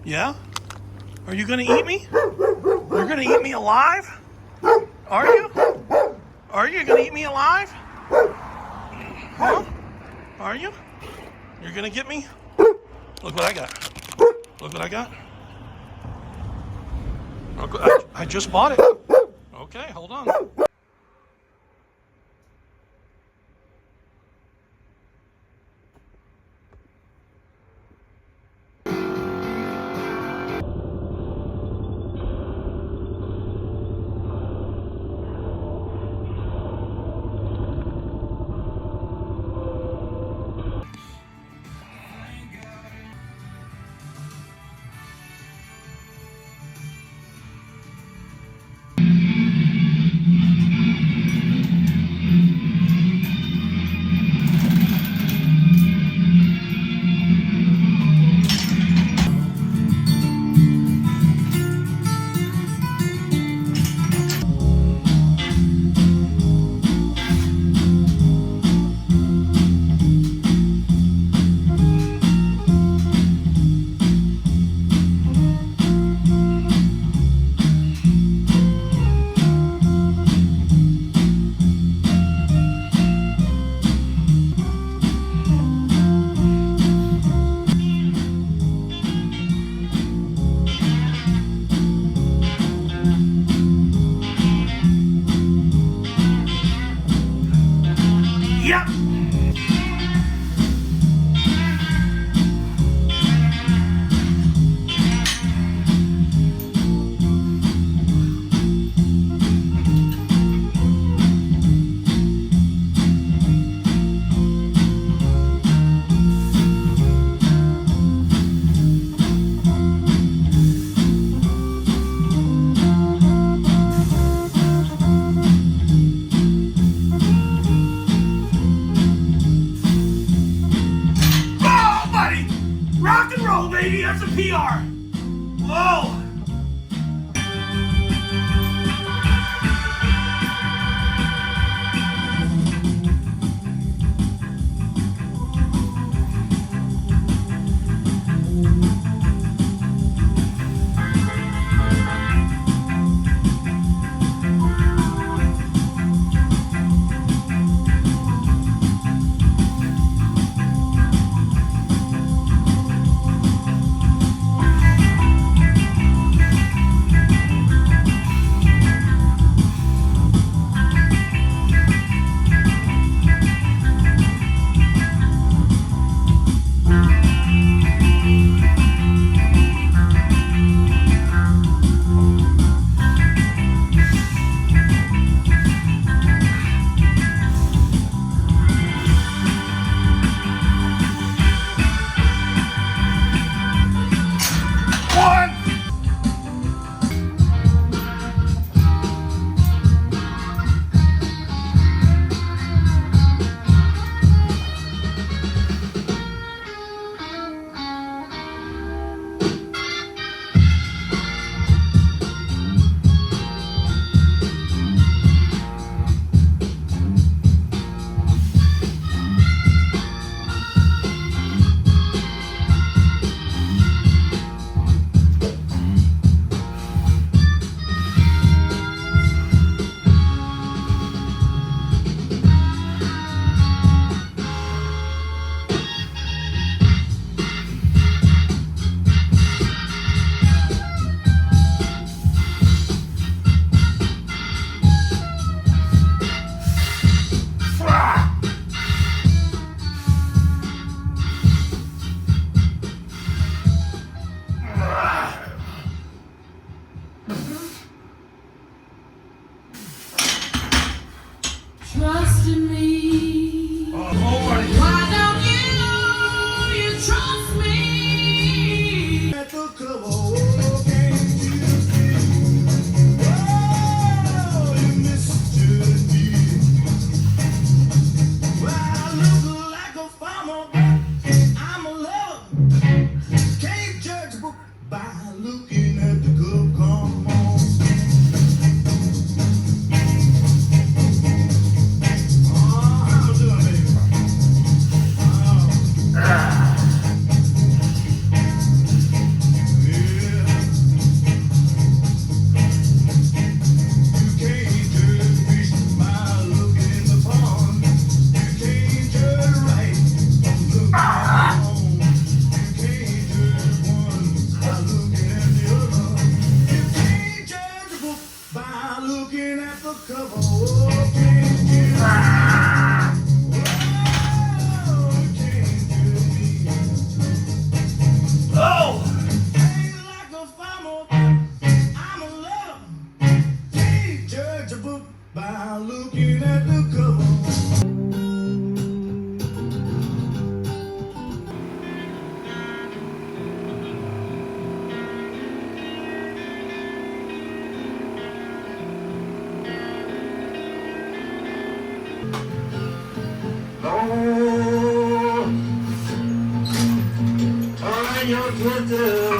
Yeah? Are you gonna eat me? You're gonna eat me alive? Are you? Are you gonna eat me alive? Huh? Are you? You're gonna get me? Look what I got. Look what I got. I just bought it. Okay, hold on. Yep. Oh, buddy! Rock and roll, baby. That's a PR. Whoa. Oh! By looking at the cover. Oh, turn your Twitter.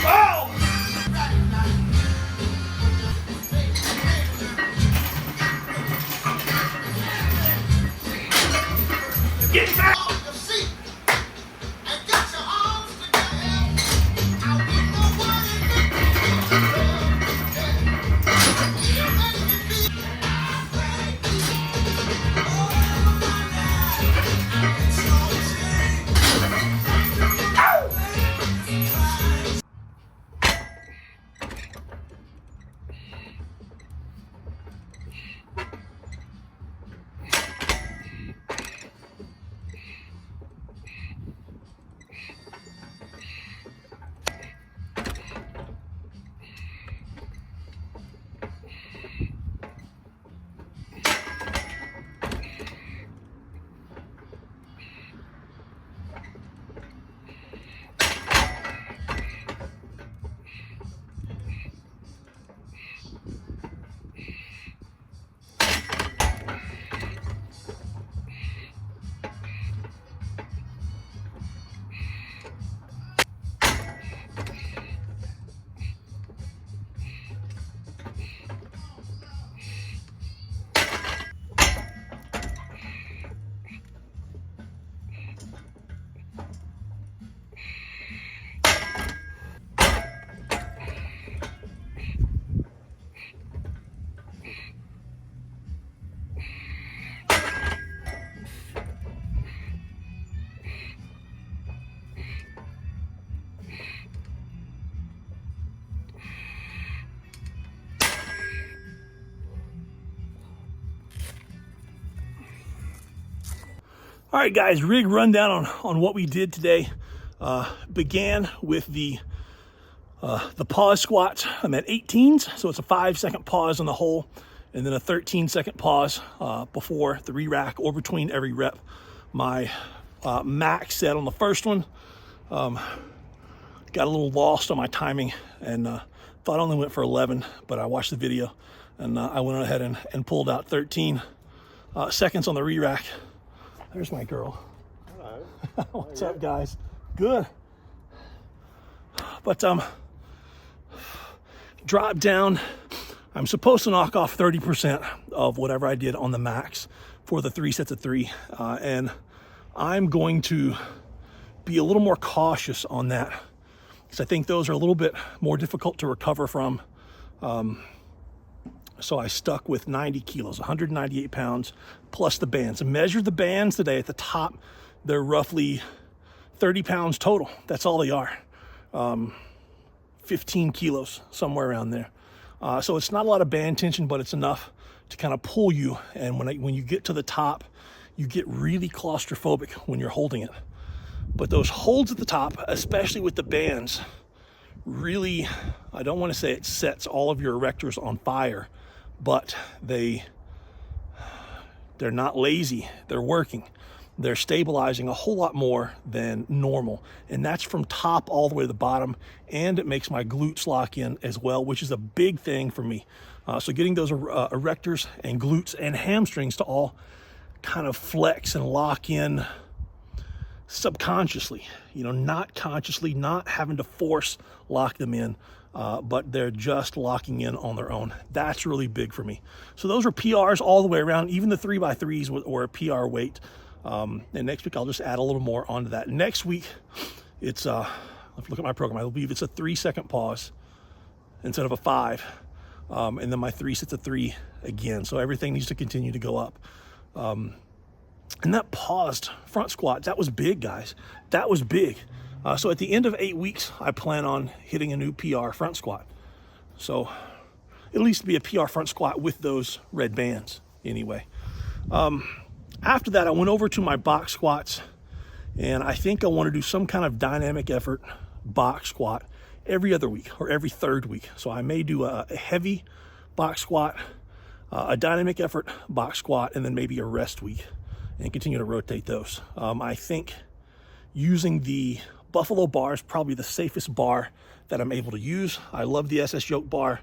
Oh! Get back! All right, guys, rig rundown on what we did today. Began with the pause squats. I'm at 18s, so it's a 5-second pause on the hole, and then a 13-second pause before the re-rack or between every rep. My max set on the first one, got a little lost on my timing and thought I only went for 11, but I watched the video and I went ahead and pulled out 13 seconds on the re-rack. There's my girl. Hello. What's up, guys? Good. But drop down. I'm supposed to knock off 30% of whatever I did on the max for the 3 sets of 3, and I'm going to be a little more cautious on that because I think those are a little bit more difficult to recover from. So I stuck with 90 kilos, 198 pounds, plus the bands. I measured the bands today at the top. They're roughly 30 pounds total. That's all they are. 15 kilos, somewhere around there. So it's not a lot of band tension, but it's enough to kind of pull you. And when you get to the top, you get really claustrophobic when you're holding it. But those holds at the top, especially with the bands, really, I don't want to say it sets all of your erectors on fire, but they're not lazy. They're working. They're stabilizing a whole lot more than normal. And that's from top all the way to the bottom. And it makes my glutes lock in as well, which is a big thing for me. So getting those erectors and glutes and hamstrings to all kind of flex and lock in subconsciously, not consciously, not having to force lock them in, but they're just locking in on their own. That's really big for me. So those are PRs all the way around. Even the 3x3s were a PR weight. And next week I'll just add a little more onto that. Next week, it's if you look at my program, I believe it's a 3-second pause instead of a 5. And then my 3 sets of 3 again. So everything needs to continue to go up. And that paused front squat, that was big, guys. That was big. So at the end of 8 weeks, I plan on hitting a new PR front squat. So at least be a PR front squat with those red bands anyway. After that, I went over to my box squats, and I think I want to do some kind of dynamic effort box squat every other week or every third week. So I may do a heavy box squat, a dynamic effort box squat, and then maybe a rest week, and continue to rotate those. I think using the Buffalo bar is probably the safest bar that I'm able to use. I love the SS yoke bar,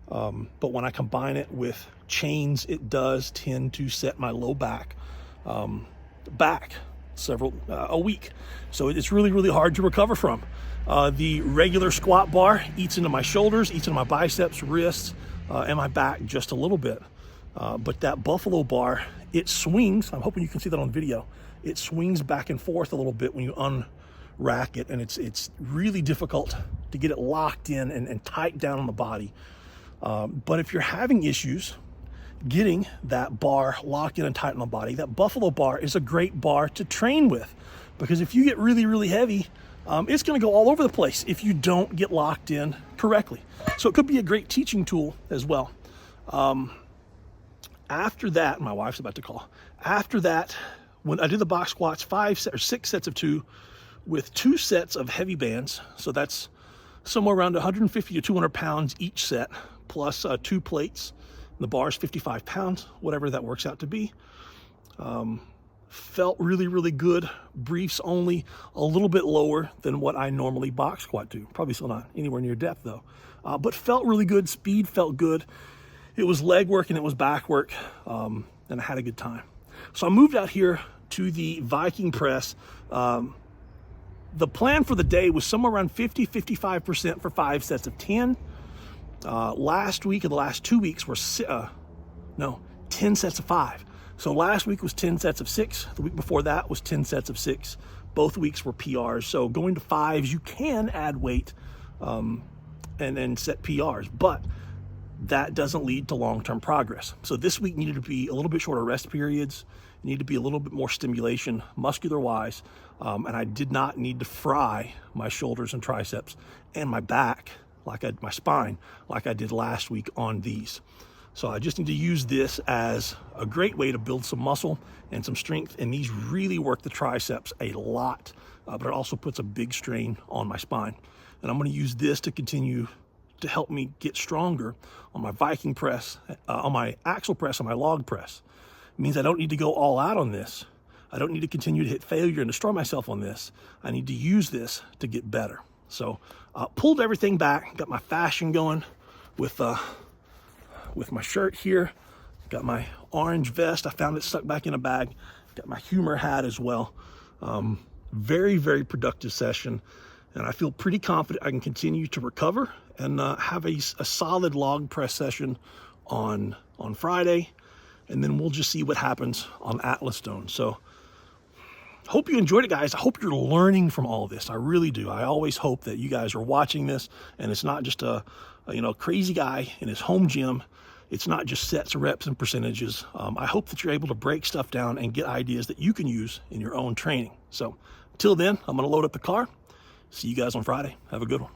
but when I combine it with chains, it does tend to set my low back back a week. So it's really, really hard to recover from. The regular squat bar eats into my shoulders, eats into my biceps, wrists, and my back just a little bit. But that Buffalo bar, it swings. I'm hoping you can see that on video. It swings back and forth a little bit when you unrack it, and it's really difficult to get it locked in and tight down on the body. But if you're having issues getting that bar locked in and tight on the body, that Buffalo bar is a great bar to train with, because if you get really, really heavy, it's going to go all over the place if you don't get locked in correctly. So it could be a great teaching tool as well. After that, my wife's about to call. After that, when I did the box squats, 6 sets of 2 with 2 sets of heavy bands. So that's somewhere around 150 to 200 pounds each set, plus 2 plates. The bar is 55 pounds, whatever that works out to be. Felt really, really good. Briefs only a little bit lower than what I normally box squat do. Probably still not anywhere near depth though. But felt really good. Speed felt good. It was leg work and it was back work, and I had a good time. So I moved out here to the Viking press. The plan for the day was somewhere around 50-55% for 5 sets of 10. Last week and the last 2 weeks were 10 sets of 5. So last week was 10 sets of 6. The week before that was 10 sets of 6. Both weeks were PRs. So going to 5s, you can add weight and set PRs, but that doesn't lead to long-term progress. So this week needed to be a little bit shorter rest periods, needed to be a little bit more stimulation muscular-wise, and I did not need to fry my shoulders and triceps and my back, my spine, like I did last week on these. So I just need to use this as a great way to build some muscle and some strength, and these really work the triceps a lot, but it also puts a big strain on my spine. And I'm going to use this to continue to help me get stronger on my Viking press, on my axle press, on my log press. It means I don't need to go all out on this. I don't need to continue to hit failure and destroy myself on this. I need to use this to get better. So pulled everything back, got my fashion going with my shirt here, got my orange vest. I found it stuck back in a bag. Got my humor hat as well. Very, very productive session. And I feel pretty confident I can continue to recover and have a solid log press session on Friday. And then we'll just see what happens on Atlas Stone. So hope you enjoyed it, guys. I hope you're learning from all this. I really do. I always hope that you guys are watching this and it's not just a crazy guy in his home gym. It's not just sets, reps, and percentages. I hope that you're able to break stuff down and get ideas that you can use in your own training. So until then, I'm going to load up the car. See you guys on Friday. Have a good one.